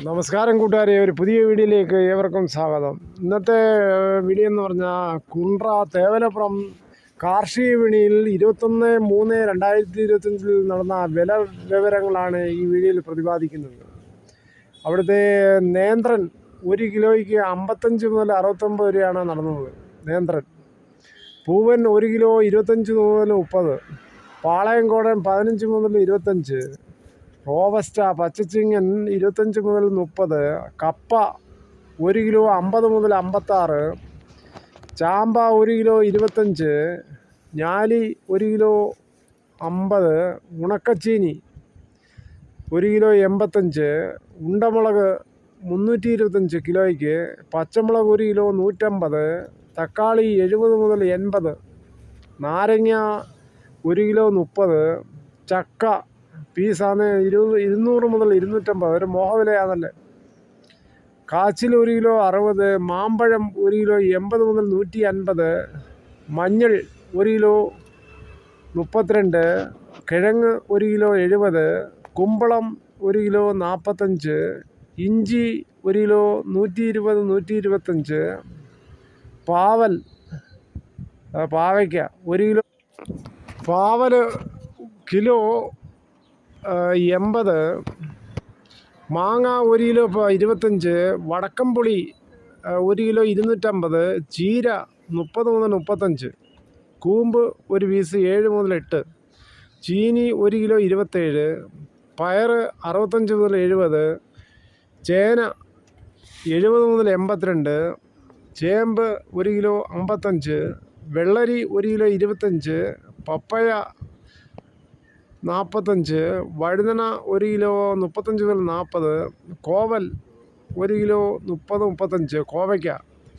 നമസ്കാരം കൂട്ടുകാരെ, ഒരു പുതിയ വീഡിയോയിലേക്ക് ഏവർക്കും സ്വാഗതം. ഇന്നത്തെ വീഡിയോ എന്ന് പറഞ്ഞാൽ കുണ്ട്ര തേവലപ്പുറം കാർഷിക വിപണിയിൽ 21/3/2025 നടന്ന വില വിവരങ്ങളാണ് ഈ വീഡിയോയിൽ പ്രതിപാദിക്കുന്നത്. അവിടുത്തെ നേന്ത്രൻ 1 കിലോയ്ക്ക് 55 മുതൽ 69 വരെയാണ് നടന്നത്. നേന്ത്രൻ പൂവൻ 1 കിലോ 25 മുതൽ 30, പാളയംകോടൻ 15 മുതൽ 25, റോബസ്റ്റ പച്ചച്ചിങ്ങൻ 25 മുതൽ 30, കപ്പ 1 കിലോ 50 മുതൽ 56, ചാമ്പ 1 കിലോ 25, ഞാലി 1 കിലോ 50, ഉണക്കച്ചീനി 1 കിലോ 85, ഉണ്ടമുളക് 325 കിലോയ്ക്ക്, പച്ചമുളക് 1 കിലോ 150, തക്കാളി 70 മുതൽ 80, നാരങ്ങ 1 കിലോ 30, ചക്ക പീസാണ് 200 മുതൽ 250, ഒരു മോഹവിലയാണല്ലേ. കാച്ചിൽ 1 കിലോ 60, മാമ്പഴം 1 കിലോ 80 മുതൽ 150, മഞ്ഞൾ 1 കിലോ 32, കിഴങ്ങ് 1 കിലോ 70, കുമ്പളം 1 കിലോ 45, ഇഞ്ചി 1 കിലോ 120 125, പാവയ്ക്ക 1 കിലോ, പാവൽ കിലോ 80, മാങ്ങ 1 കിലോ 25, വടക്കംപുളി 1 കിലോ 250, ചീര 30 മുതൽ 35, കൂമ്പ് ഒരു പീസ് 7 മുതൽ 8, ചീനി 1 കിലോ 27, പയർ 65 മുതൽ 70, ചേന 70 മുതൽ 82, ചേമ്പ് 1 കിലോ 55, വെള്ളരി 1 കിലോ 25, പപ്പയ 45, വഴുതന 1 കിലോ 35 മുതൽ 40, കോവൽ 1 കിലോ 30-35, കോവയ്ക്ക,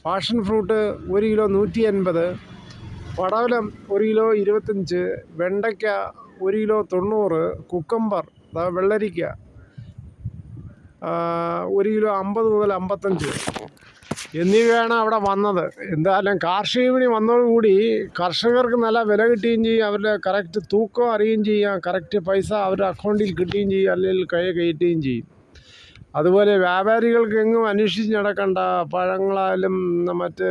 പാഷൻ ഫ്രൂട്ട് 1 കിലോ 180, പടവലം 1 കിലോ 25, വെണ്ടയ്ക്ക 1 കിലോ 90, കുക്കമ്പർ വെള്ളരിക്ക 1 കിലോ 50 മുതൽ 55 എന്നിവയാണ് അവിടെ വന്നത്. എന്തായാലും കാർഷിക വിപണി വന്നതോടുകൂടി കർഷകർക്ക് നല്ല വില കിട്ടുകയും ചെയ്യും, അവരുടെ കറക്റ്റ് തൂക്കം അറിയുകയും ചെയ്യാം, കറക്റ്റ് പൈസ അവരുടെ അക്കൗണ്ടിൽ കിട്ടുകയും ചെയ്യും, അല്ലെങ്കിൽ കൈ കയറ്റുകയും ചെയ്യും. അതുപോലെ വ്യാപാരികൾക്ക് എങ്ങും അന്വേഷിച്ച് നടക്കേണ്ട, പഴങ്ങളായാലും മറ്റ്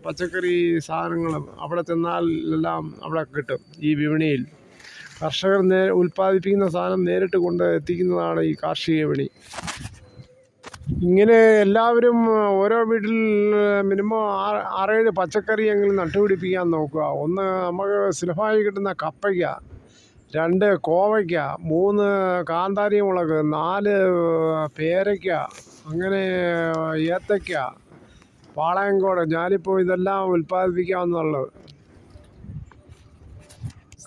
പച്ചക്കറി സാധനങ്ങളും അവിടെ ചെന്നാൽ എല്ലാം അവിടെ കിട്ടും. ഈ വിപണിയിൽ കർഷകർ ഉൽപ്പാദിപ്പിക്കുന്ന സാധനം നേരിട്ട് കൊണ്ട് എത്തിക്കുന്നതാണ് ഈ കാർഷിക വിപണി. ഇങ്ങനെ എല്ലാവരും ഓരോ വീട്ടിൽ മിനിമം 6-7 പച്ചക്കറിയെങ്കിലും നട്ടുപിടിപ്പിക്കാൻ നോക്കുക. 1 നമുക്ക് സുലഭമായി കിട്ടുന്ന കപ്പയ്ക്ക, 2 കോവയ്ക്ക, 3 കാന്താരി മുളക്, 4 പേരയ്ക്ക, അങ്ങനെ ഏത്തയ്ക്ക, പാളയംകോട്, ഞാലിപ്പൂ, ഇതെല്ലാം ഉൽപ്പാദിപ്പിക്കാവുന്നതുള്ളത്.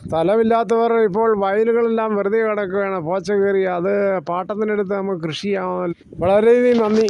സ്ഥലമില്ലാത്തവർ ഇപ്പോൾ വയലുകളെല്ലാം വെറുതെ കിടക്കുകയാണ്, പോച്ച കയറി. അത് പാട്ടത്തിനെടുത്ത് നമുക്ക് കൃഷി ചെയ്യാൻ. വളരെയധികം നന്ദി.